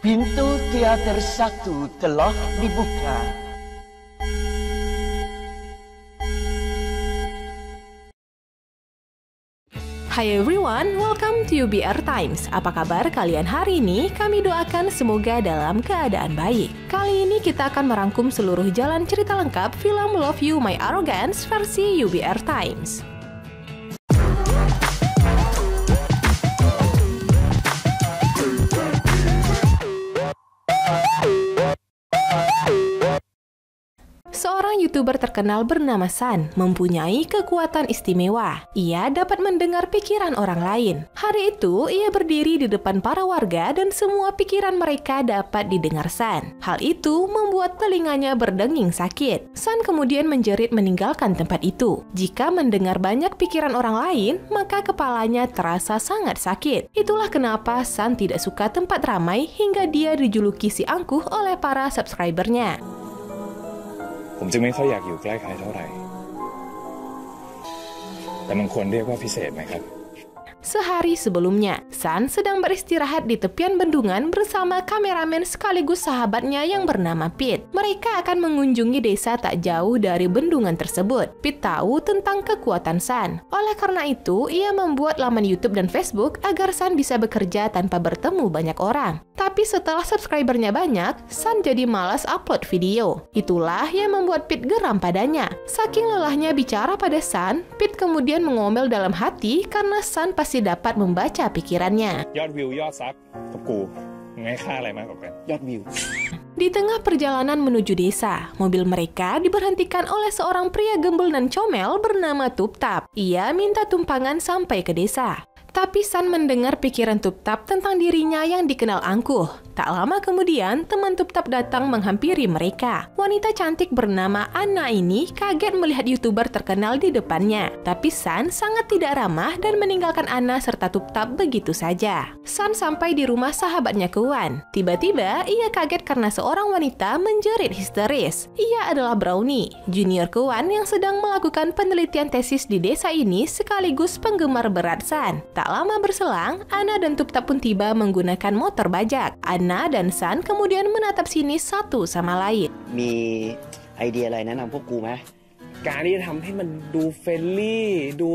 Pintu teater 1 telah dibuka. Hai everyone, welcome to UBR Times. Apa kabar kalian hari ini? Kami doakan semoga dalam keadaan baik. Kali ini kita akan merangkum seluruh jalan cerita lengkap film Love You My Arrogance versi UBR Times. Seorang YouTuber terkenal bernama San mempunyai kekuatan istimewa. Ia dapat mendengar pikiran orang lain. Hari itu, ia berdiri di depan para warga dan semua pikiran mereka dapat didengar San. Hal itu membuat telinganya berdenging sakit. San kemudian menjerit meninggalkan tempat itu. Jika mendengar banyak pikiran orang lain, maka kepalanya terasa sangat sakit. Itulah kenapa San tidak suka tempat ramai hingga dia dijuluki si angkuh oleh para subscribernya. ผมจึงไม่ค่อยอยากอยู่ใกล้ใครเท่าไหร่แต่มันควรเรียกว่าพิเศษไหมครับ Sehari sebelumnya, San sedang beristirahat di tepian bendungan bersama kameramen sekaligus sahabatnya yang bernama Pete. Mereka akan mengunjungi desa tak jauh dari bendungan tersebut. Pete tahu tentang kekuatan San. Oleh karena itu, ia membuat laman YouTube dan Facebook agar San bisa bekerja tanpa bertemu banyak orang. Tapi setelah subscribernya banyak, San jadi malas upload video. Itulah yang membuat Pete geram padanya. Saking lelahnya bicara pada San, Pete kemudian mengomel dalam hati karena San pasti dapat membaca pikirannya. ยอดวิวยอดซับกับกูง่ายค่าอะไรมากกว่ากันยอดวิว Di tengah perjalanan menuju desa, mobil mereka diberhentikan oleh seorang pria gembel dan comel bernama Tuptap. Ia minta tumpangan sampai ke desa. Tapi San mendengar pikiran Tuptap tentang dirinya yang dikenal angkuh. Tak lama kemudian, teman Tuptap datang menghampiri mereka. Wanita cantik bernama Anna ini kaget melihat YouTuber terkenal di depannya. Tapi San sangat tidak ramah dan meninggalkan Anna serta Tuptap begitu saja. San sampai di rumah sahabatnya Kwan. Tiba-tiba, ia kaget karena seorang wanita menjerit histeris. Ia adalah Brownie, junior Kwan yang sedang melakukan penelitian tesis di desa ini sekaligus penggemar berat San. Tak lama berselang, Anna dan Tuptap pun tiba menggunakan motor bajak. Anna dan San kemudian menatap sini satu sama lain. มีไอเดียอะไรแนะนำพวกกูไหม การที่จะทำให้มันดูเฟรนลี่ดู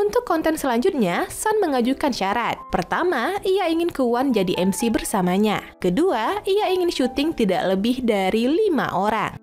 Untuk konten selanjutnya, San mengajukan syarat. Pertama, ia ingin Kwan jadi MC bersamanya. Kedua, ia ingin syuting tidak lebih dari 5 orang.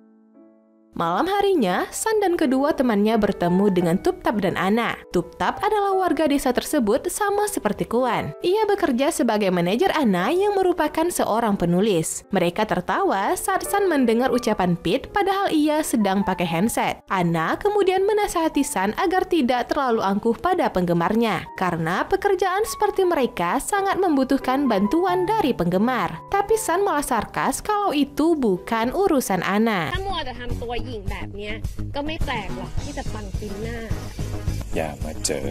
Malam harinya, San dan kedua temannya bertemu dengan Tuptap dan Anna. Tuptap adalah warga desa tersebut sama seperti Kwan. Ia bekerja sebagai manajer Anna yang merupakan seorang penulis. Mereka tertawa saat San mendengar ucapan Pete padahal ia sedang pakai handset. Anna kemudian menasihati San agar tidak terlalu angkuh pada penggemarnya, karena pekerjaan seperti mereka sangat membutuhkan bantuan dari penggemar. Tapi San malah sarkas kalau itu bukan urusan Anna. ถ้ามัวแต่ทำตัวหญิงแบบเนี้ยก็ไม่แปลกหรอกที่จะปังฟินหน้า อย่ามาเจอ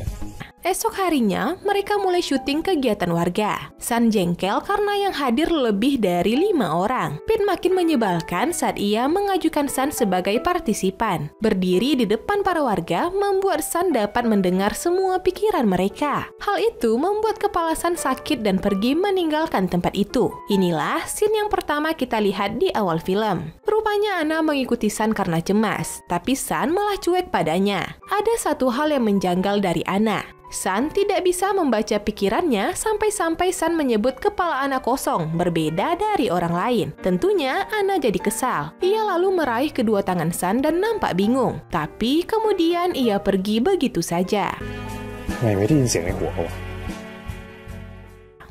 Esok harinya, mereka mulai syuting kegiatan warga. San jengkel karena yang hadir lebih dari 5 orang. Pete makin menyebalkan saat ia mengajukan San sebagai partisipan. Berdiri di depan para warga membuat San dapat mendengar semua pikiran mereka. Hal itu membuat kepala San sakit dan pergi meninggalkan tempat itu. Inilah scene yang pertama kita lihat di awal film. Rupanya Anna mengikuti San karena cemas, tapi San malah cuek padanya. Ada satu hal yang menjanggal dari Anna. San tidak bisa membaca pikirannya sampai-sampai San menyebut kepala Anna kosong, berbeda dari orang lain. Tentunya Anna jadi kesal. Ia lalu meraih kedua tangan San dan nampak bingung. Tapi kemudian ia pergi begitu saja. ทำไมไม่ได้ยินเสียงในหัววะ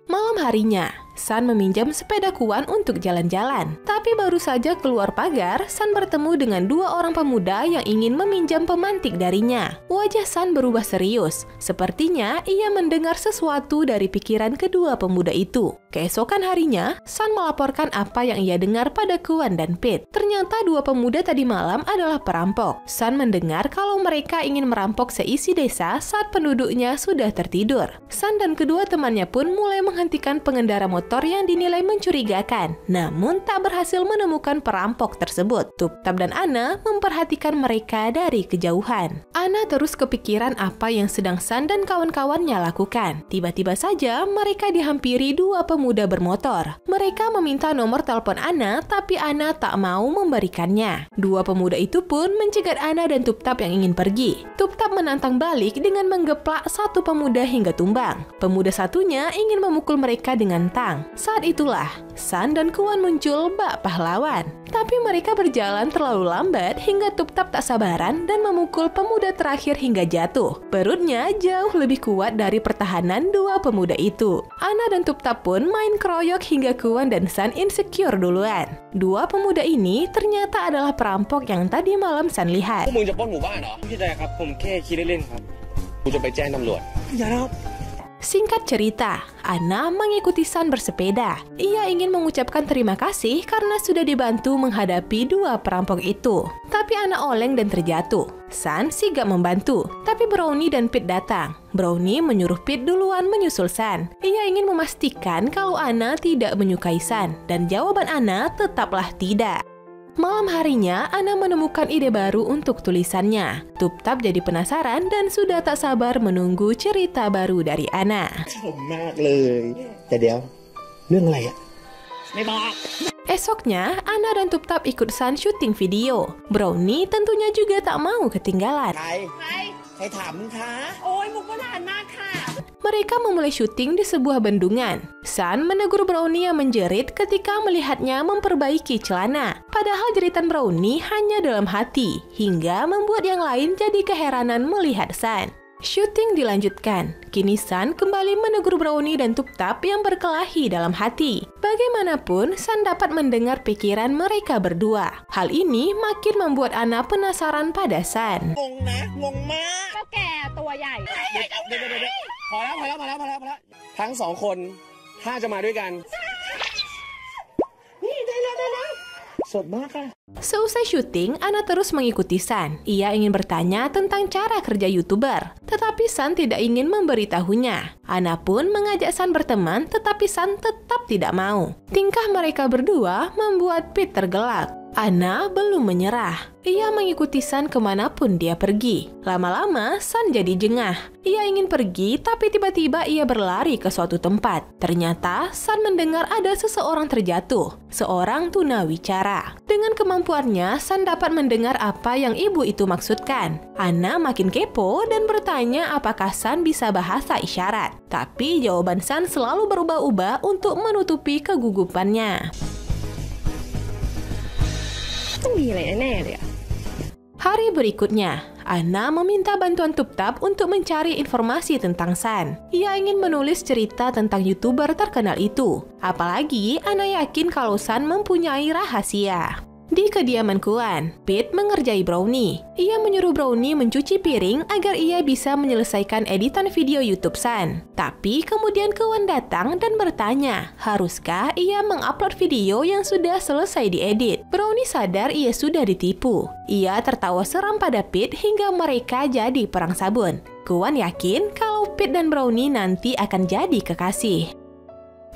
Malam harinya, San meminjam sepeda Kwan untuk jalan-jalan. Tapi baru saja keluar pagar, San bertemu dengan 2 orang pemuda yang ingin meminjam pemantik darinya. Wajah San berubah serius. Sepertinya ia mendengar sesuatu dari pikiran kedua pemuda itu. Keesokan harinya, San melaporkan apa yang ia dengar pada Kwan dan Pete. Ternyata 2 pemuda tadi malam adalah perampok. San mendengar kalau mereka ingin merampok seisi desa saat penduduknya sudah tertidur. San dan kedua temannya pun mulai menghentikan pengendara motor yang dinilai mencurigakan, namun tak berhasil menemukan perampok tersebut. Tuptap dan Anna memperhatikan mereka dari kejauhan. Anna terus kepikiran apa yang sedang San dan kawan-kawannya lakukan. Tiba-tiba saja mereka dihampiri 2 pemuda pemuda bermotor. Mereka meminta nomor telepon Ana, tapi Ana tak mau memberikannya. Dua pemuda itu pun mencegat Ana dan Tuptap yang ingin pergi. Tuptap menantang balik dengan menggeplak satu pemuda hingga tumbang. Pemuda satunya ingin memukul mereka dengan tang. Saat itulah, San dan Kuan muncul bak pahlawan. Tapi mereka berjalan terlalu lambat hingga Tuptap tak sabaran dan memukul pemuda terakhir hingga jatuh. Perutnya jauh lebih kuat dari pertahanan dua pemuda itu. Ana dan Tuptap pun main keroyok hingga Kuan dan San insecure duluan. Dua pemuda ini ternyata adalah perampok yang tadi malam San lihat. มึงจะปล้นหมู่บ้านเหรอไม่ใช่ครับผมแค่คิดเล่นๆครับกูจะไปแจ้งตำรวจอย่านะครับ Singkat cerita, Ana mengikuti San bersepeda. Ia ingin mengucapkan terima kasih karena sudah dibantu menghadapi dua perampok itu. Tapi Ana oleng dan terjatuh. San sigap membantu, tapi Brownie dan Pete datang. Brownie menyuruh Pete duluan menyusul San. Ia ingin memastikan kalau Ana tidak menyukai San, dan jawaban Ana tetaplah tidak. Malam harinya, Ana menemukan ide baru untuk tulisannya. Tuptap jadi penasaran dan sudah tak sabar menunggu cerita baru dari Ana. ชอบมากเลยแต่เดี๋ยวเรื่องอะไรอะ Esoknya, Ana dan Tuptap ikut San syuting video. Brownie tentunya juga tak mau ketinggalan. ใครถามมึงคะ โอ้ยมุกก็นานมากค่ะ Mereka memulai syuting di sebuah bendungan. San menegur Brownie yang menjerit ketika melihatnya memperbaiki celana. Padahal jeritan Brownie hanya dalam hati, hingga membuat yang lain jadi keheranan melihat San. Syuting dilanjutkan. Kini San kembali menegur Brownie dan Tuptap yang berkelahi dalam hati. Bagaimanapun, San dapat mendengar pikiran mereka berdua. Hal ini makin membuat Ana penasaran pada San. งงนะงงมาก ก็แก่ตัวใหญ่ เดี๋ยวพอแล้วทั้งสองคนถ้าจะมาด้วยกัน สดมากค่ะ Seusai syuting, Ana terus mengikuti San. Ia ingin bertanya tentang cara kerja YouTuber, tetapi San tidak ingin memberitahunya. Ana pun mengajak San berteman, tetapi San tetap tidak mau. Tingkah mereka berdua membuat Pete tergelak. Ana belum menyerah. Ia mengikuti San kemanapun dia pergi. Lama-lama, San jadi jengah. Ia ingin pergi, tapi tiba-tiba ia berlari ke suatu tempat. Ternyata, San mendengar ada seseorang terjatuh. Seorang tunawicara. Dengan kemampuannya, San dapat mendengar apa yang ibu itu maksudkan. Ana makin kepo dan bertanya apakah San bisa bahasa isyarat. Tapi jawaban San selalu berubah-ubah untuk menutupi kegugupannya. ต้องมีอะไรแน่ๆเลยอะ Hari berikutnya, Ana meminta bantuan Tuptap untuk mencari informasi tentang San. Ia ingin menulis cerita tentang YouTuber terkenal itu. Apalagi, Ana yakin kalau San mempunyai rahasia. Di kediaman Kuan, Pete mengerjai Brownie. Ia menyuruh Brownie mencuci piring agar ia bisa menyelesaikan editan video YouTube San. Tapi kemudian Kuan datang dan bertanya, haruskah ia mengupload video yang sudah selesai diedit? Brownie sadar ia sudah ditipu. Ia tertawa seram pada Pete hingga mereka jadi perang sabun. Kuan yakin kalau Pete dan Brownie nanti akan jadi kekasih.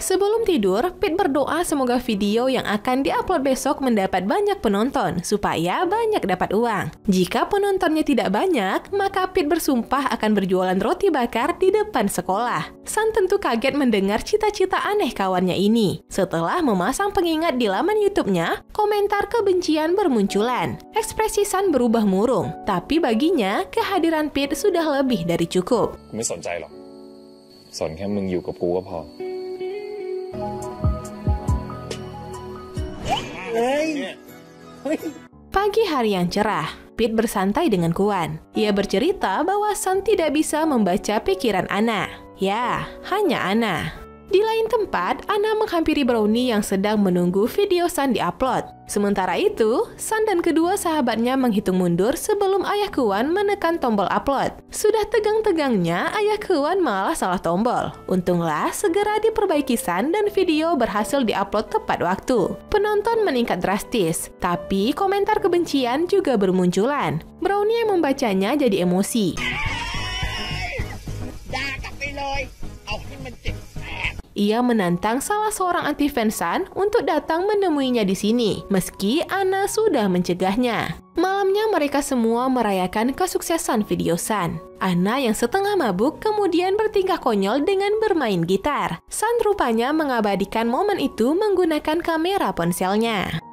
Sebelum tidur, Pete berdoa semoga video yang akan diupload besok mendapat banyak penonton, supaya banyak dapat uang. Jika penontonnya tidak banyak, maka Pete bersumpah akan berjualan roti bakar di depan sekolah. San tentu kaget mendengar cita-cita aneh kawannya ini. Setelah memasang pengingat di laman YouTube-nya, komentar kebencian bermunculan. Ekspresi San berubah murung, tapi baginya, kehadiran Pete sudah lebih dari cukup. กูไม่สนใจหรอกสนแค่มึงอยู่กับกูก็พอ Pagi hari yang cerah, Pete bersantai dengan Kuan. Ia bercerita bahwa San tidak bisa membaca pikiran Ana. Ya, hanya Ana. Di lain tempat, Ana menghampiri Brownie yang sedang menunggu video San diupload. Sementara itu, San dan kedua sahabatnya menghitung mundur sebelum ayah Kuan menekan tombol upload. Sudah tegang-tegangnya, ayah Kuan malah salah tombol. Untunglah segera diperbaiki San dan video berhasil diupload tepat waktu. Penonton meningkat drastis, tapi komentar kebencian juga bermunculan. Brownie yang membacanya jadi emosi. Ia menantang salah seorang anti-fans Sun untuk datang menemuinya di sini, meski Anna sudah mencegahnya. Malamnya mereka semua merayakan kesuksesan video Sun. Anna yang setengah mabuk kemudian bertingkah konyol dengan bermain gitar. Sun rupanya mengabadikan momen itu menggunakan kamera ponselnya.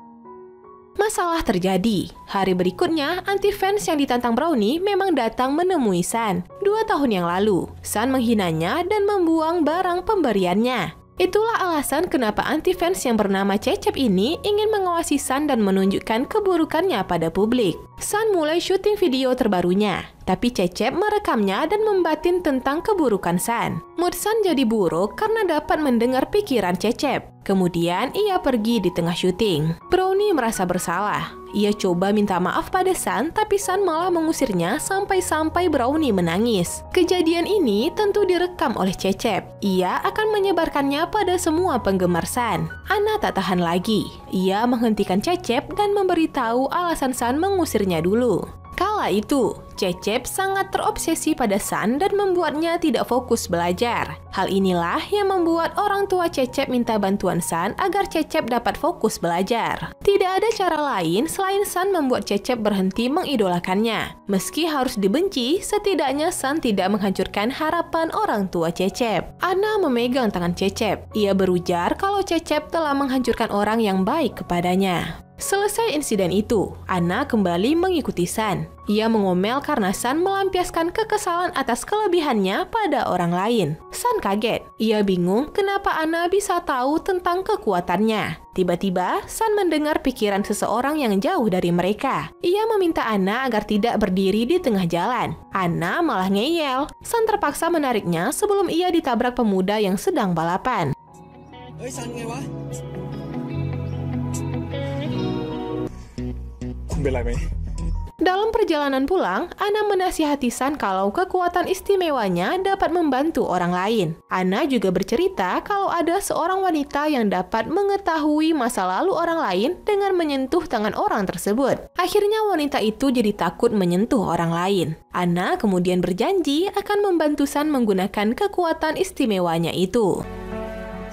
Masalah terjadi. Hari berikutnya, anti-fans yang ditantang Brownie memang datang menemui Sun. 2 tahun yang lalu, Sun menghinanya dan membuang barang pemberiannya. Itulah alasan kenapa anti-fans yang bernama Cecep ini ingin mengawasi Sun dan menunjukkan keburukannya pada publik. Sun mulai syuting video terbarunya, tapi Cecep merekamnya dan membatin tentang keburukan Sun. Mood Sun jadi buruk karena dapat mendengar pikiran Cecep. Kemudian ia pergi di tengah syuting. Brownie merasa bersalah. Ia coba minta maaf pada Sun, tapi Sun malah mengusirnya sampai-sampai Brownie menangis. Kejadian ini tentu direkam oleh Cecep. Ia akan menyebarkannya pada semua penggemar Sun. Anna tak tahan lagi. Ia menghentikan Cecep dan memberitahu alasan Sun mengusirnya dulu. Kala itu, Cecep sangat terobsesi pada Sun dan membuatnya tidak fokus belajar. Hal inilah yang membuat orang tua Cecep minta bantuan Sun agar Cecep dapat fokus belajar. Tidak ada cara lain selain Sun membuat Cecep berhenti mengidolakannya. Meski harus dibenci, setidaknya Sun tidak menghancurkan harapan orang tua Cecep. Anna memegang tangan Cecep. Ia berujar kalau Cecep telah menghancurkan orang yang baik kepadanya. Selesai insiden itu, Anna kembali mengikuti Sun. Ia mengomel karena Sun melampiaskan kekesalan atas kelebihannya pada orang lain. Sun kaget. Ia bingung kenapa Anna bisa tahu tentang kekuatannya. Tiba-tiba, Sun mendengar pikiran seseorang yang jauh dari mereka. Ia meminta Anna agar tidak berdiri di tengah jalan. Anna malah ngeyel. Sun terpaksa menariknya sebelum ia ditabrak pemuda yang sedang balapan. Sun,ไงวะ? คุณเป็นไรไหม? Dalam perjalanan pulang, Anna menasihati Sun kalau kekuatan istimewanya dapat membantu orang lain. Anna juga bercerita kalau ada seorang wanita yang dapat mengetahui masa lalu orang lain dengan menyentuh tangan orang tersebut. Akhirnya wanita itu jadi takut menyentuh orang lain. Anna kemudian berjanji akan membantu Sun menggunakan kekuatan istimewanya itu.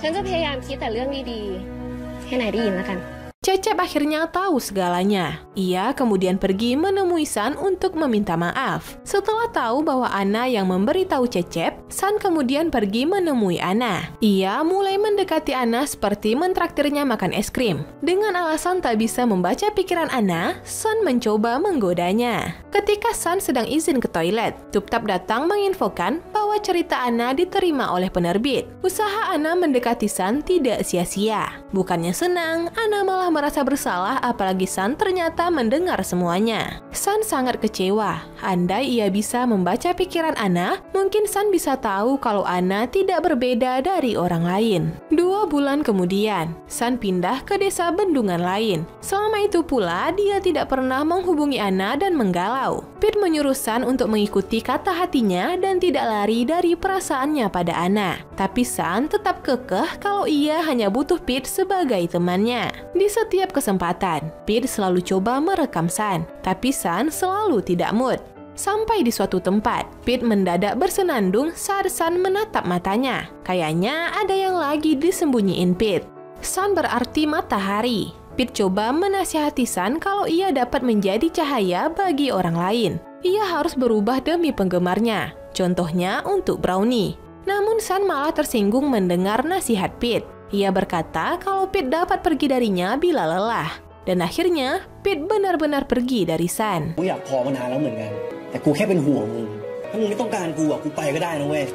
ฉันจะพยายามคิดแต่เรื่องดีๆให้นายได้ยินแล้วกัน Cecep akhirnya tahu segalanya. Ia kemudian pergi menemui Sun untuk meminta maaf. Setelah tahu bahwa Anna yang memberitahu Cecep, Sun kemudian pergi menemui Anna. Ia mulai mendekati Anna seperti mentraktirnya makan es krim. Dengan alasan tak bisa membaca pikiran Anna, Sun mencoba menggodanya. Ketika Sun sedang izin ke toilet, Tuptap datang menginfokan bahwa cerita Anna diterima oleh penerbit. Usaha Anna mendekati Sun tidak sia-sia. Bukannya senang, Anna malah merasa bersalah apalagi Sun ternyata mendengar semuanya. Sun sangat kecewa. Andai ia bisa membaca pikiran Anna, mungkin Sun bisa tahu kalau Anna tidak berbeda dari orang lain. 2 bulan kemudian, Sun pindah ke desa bendungan lain. Selama itu pula, dia tidak pernah menghubungi Anna dan menggalau. Pete menyuruh Sun untuk mengikuti kata hatinya dan tidak lari dari perasaannya pada Anna. Tapi Sun tetap kekeh kalau ia hanya butuh Pete sebagai temannya. Di setiap kesempatan, Pete selalu coba merekam Sun, tapi Sun selalu tidak mood. Sampai di suatu tempat, Pete mendadak bersenandung saat Sun menatap matanya. Kayaknya ada yang lagi disembunyiin Pete. Sun berarti matahari. Pete coba menasihati Sun kalau ia dapat menjadi cahaya bagi orang lain. Ia harus berubah demi penggemarnya, contohnya untuk Brownie. Namun Sun malah tersinggung mendengar nasihat Pete. Ia berkata kalau Pete dapat pergi darinya bila lelah. Dan akhirnya, Pete benar-benar pergi dari Sun. กูอยากพอมานานแล้วเหมือนกันแต่กูแค่เป็นห่วงมึงถ้ามึงไม่ต้องการกูอ่ะกูไปก็ได้นะเว้ย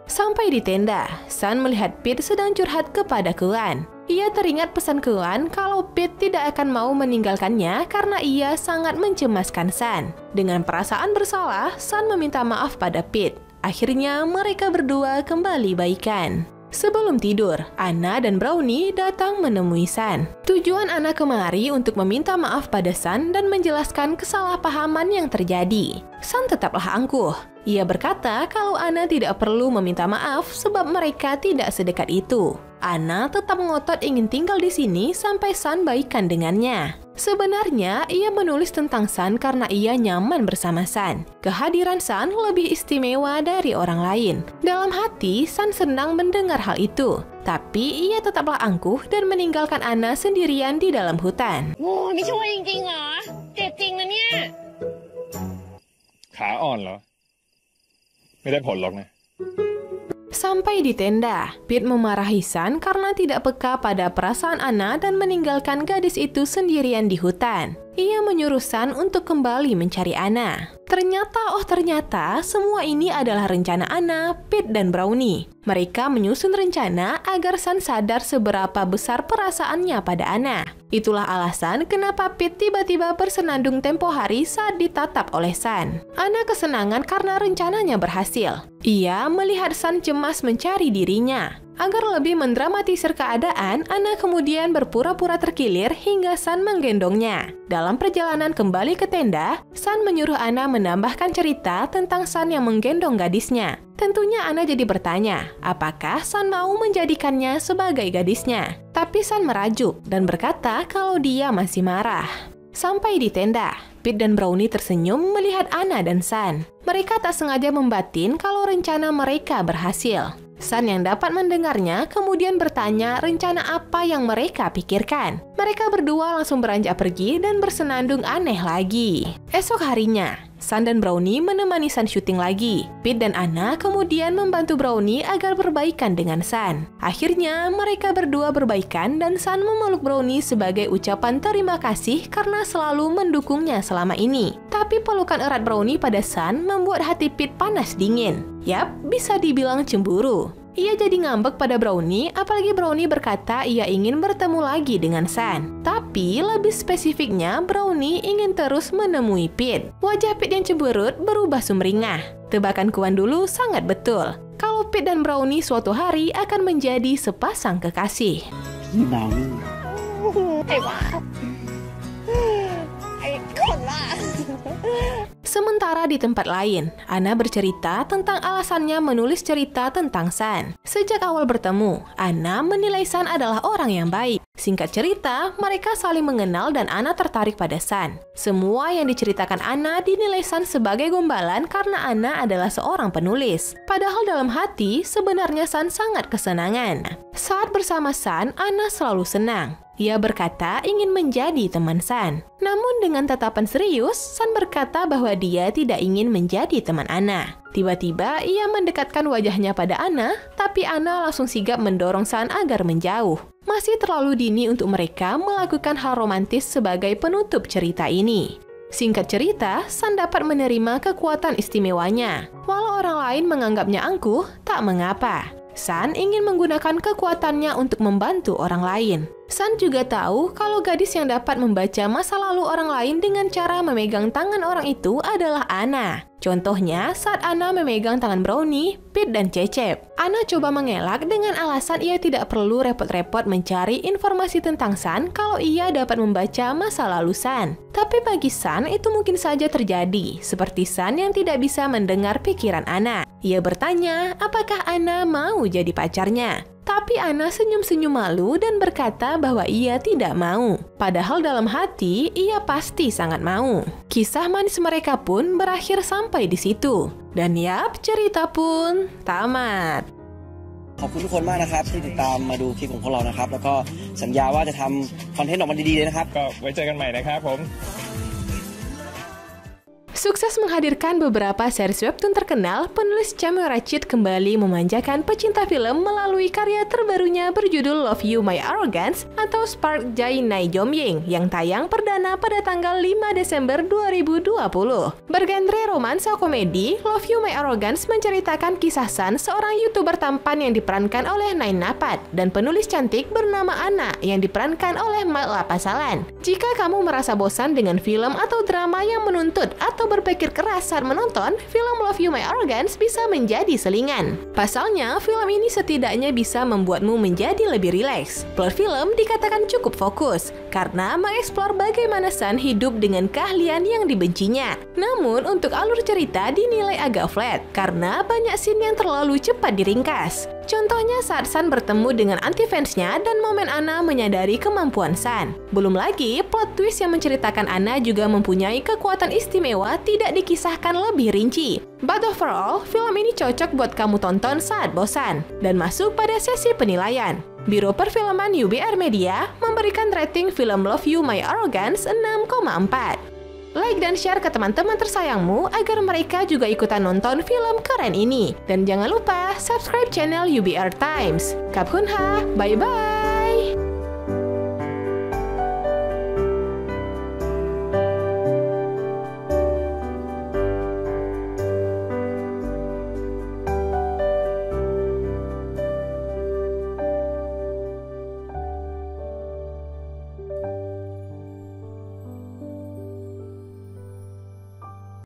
Sampai di tenda, Sun melihat Pete sedang curhat kepada Kuan. Ia teringat pesan Kuan kalau Pete tidak akan mau meninggalkannya karena ia sangat mencemaskan Sun. Dengan perasaan bersalah, Sun meminta maaf pada Pete. Akhirnya mereka berdua kembali baikan. Sebelum tidur, Anna dan Brownie datang menemui Sun. Tujuan Anna kemari untuk meminta maaf pada Sun dan menjelaskan kesalahpahaman yang terjadi. Sun tetaplah angkuh. Ia berkata kalau Anna tidak perlu meminta maaf sebab mereka tidak sedekat itu. Anna tetap ngotot ingin tinggal di sini sampai Sun baikan dengannya. Sebenarnya, ia menulis tentang Sun karena ia nyaman bersama Sun. Kehadiran Sun lebih istimewa dari orang lain. Dalam hati, Sun senang mendengar hal itu. Tapi ia tetaplah angkuh dan meninggalkan Anna sendirian di dalam hutan. โอ้ไม่ช่วยจริงๆเหรอเจ็บจริงนะเนี่ย ขาอ่อนเหรอ ไม่ได้ผลหรอกนะ Sampai di tenda, Pete memarahi Sun karena tidak peka pada perasaan Anna dan meninggalkan gadis itu sendirian di hutan. Ia menyuruh Sun untuk kembali mencari Anna. Ternyata semua ini adalah rencana Anna, Pete, dan Brownie. Mereka menyusun rencana agar Sun sadar seberapa besar perasaannya pada Anna. Itulah alasan kenapa Pete tiba-tiba bersenandung tempo hari saat ditatap oleh Sun. Anna kesenangan karena rencananya berhasil. Ia melihat Sun cemas mencari dirinya. Agar lebih mendramatisir keadaan, Anna kemudian berpura-pura terkilir hingga Sun menggendongnya. Dalam perjalanan kembali ke tenda, Sun menyuruh Anna menambahkan cerita tentang Sun yang menggendong gadisnya. Tentunya Anna jadi bertanya, apakah Sun mau menjadikannya sebagai gadisnya? Tapi Sun merajuk dan berkata kalau dia masih marah. Sampai di tenda, Pete dan Brownie tersenyum melihat Anna dan Sun. Mereka tak sengaja membatin kalau rencana mereka berhasil. Sun yang dapat mendengarnya kemudian bertanya rencana apa yang mereka pikirkan. Mereka berdua langsung beranjak pergi dan bersenandung aneh lagi. Esok harinya, Sun dan Brownie menemani Sun syuting lagi. Pete dan Anna kemudian membantu Brownie agar berbaikan dengan Sun. Akhirnya, mereka berdua berbaikan dan Sun memeluk Brownie sebagai ucapan terima kasih karena selalu mendukungnya selama ini. Tapi pelukan erat Brownie pada Sun membuat hati Pete panas dingin. Yap, bisa dibilang cemburu. Ia jadi ngambek pada Brownie, apalagi Brownie berkata ia ingin bertemu lagi dengan Sun. Tapi lebih spesifiknya, Brownie ingin terus menemui Pete. Wajah Pete yang cemberut berubah sumringah. Tebakan Kuan dulu sangat betul. Kalau Pete dan Brownie suatu hari akan menjadi sepasang kekasih. ไอ้บ้าไอ้คนละ Sementara di tempat lain, Anna bercerita tentang alasannya menulis cerita tentang Sun. Sejak awal bertemu, Anna menilai Sun adalah orang yang baik. Singkat cerita, mereka saling mengenal dan Anna tertarik pada Sun. Semua yang diceritakan Anna dinilai Sun sebagai gombalan karena Anna adalah seorang penulis. Padahal dalam hati, sebenarnya Sun sangat kesenangan. Saat bersama Sun, Anna selalu senang. Ia berkata ingin menjadi teman Sun. Namun dengan tatapan serius, Sun berkata bahwa dia tidak ingin menjadi teman Anna. Tiba-tiba ia mendekatkan wajahnya pada Anna, tapi Anna langsung sigap mendorong Sun agar menjauh. Masih terlalu dini untuk mereka melakukan hal romantis sebagai penutup cerita ini. Singkat cerita, Sun dapat menerima kekuatan istimewanya. Walau orang lain menganggapnya angkuh, tak mengapa. Sun ingin menggunakan kekuatannya untuk membantu orang lain. Sun juga tahu kalau gadis yang dapat membaca masa lalu orang lain dengan cara memegang tangan orang itu adalah Anna. Contohnya saat Anna memegang tangan Brownie, Pete, dan Cecep. Anna coba mengelak dengan alasan ia tidak perlu repot-repot mencari informasi tentang Sun kalau ia dapat membaca masa lalu Sun. Tapi bagi Sun itu mungkin saja terjadi, seperti Sun yang tidak bisa mendengar pikiran Anna. Ia bertanya apakah Anna mau jadi pacarnya. Tapi Anna senyum-senyum malu dan berkata bahwa ia tidak mau. Padahal dalam hati, ia pasti sangat mau. Kisah manis mereka pun berakhir sampai di situ. Dan yap, cerita pun tamat. ขอบคุณทุกคนมากนะครับที่ติดตามมาดูคลิปของพวกเรานะครับแล้วก็สัญญาว่าจะทำคอนเทนต์ออกมาดีๆเลยนะครับ ก็ไว้เจอกันใหม่นะครับผม Sukses menghadirkan beberapa series webtoon terkenal, penulis Chamuel Rachid kembali memanjakan pecinta film melalui karya terbarunya berjudul Love You My Arrogance atau Spark Jai Nai Jomying yang tayang perdana pada tanggal 5 Desember 2020. Bergenre romansa komedi, Love You My Arrogance menceritakan kisah Sun, seorang YouTuber tampan yang diperankan oleh Nain Napat, dan penulis cantik bernama Anna yang diperankan oleh Mat Lapasalan. Jika kamu merasa bosan dengan film atau drama yang menuntut atau berpikir keras saat menonton, film Love You My Arrogance bisa menjadi selingan. Pasalnya, film ini setidaknya bisa membuatmu menjadi lebih rileks. Plot film dikatakan cukup fokus, karena mengeksplor bagaimana Sun hidup dengan keahlian yang dibencinya. Namun, untuk alur cerita dinilai agak flat, karena banyak scene yang terlalu cepat diringkas. Contohnya saat Sun bertemu dengan anti-fansnya dan momen Anna menyadari kemampuan Sun. Belum lagi, plot twist yang menceritakan Anna juga mempunyai kekuatan istimewa tidak dikisahkan lebih rinci. But overall, film ini cocok buat kamu tonton saat bosan dan masuk pada sesi penilaian. Biro Perfilman UBR Media memberikan rating film Love You My Arrogance 6,4. Like dan share ke teman-teman tersayangmu agar mereka juga ikutan nonton film keren ini. Dan jangan lupa subscribe channel UBR Times. Kap Kun Ha, bye-bye!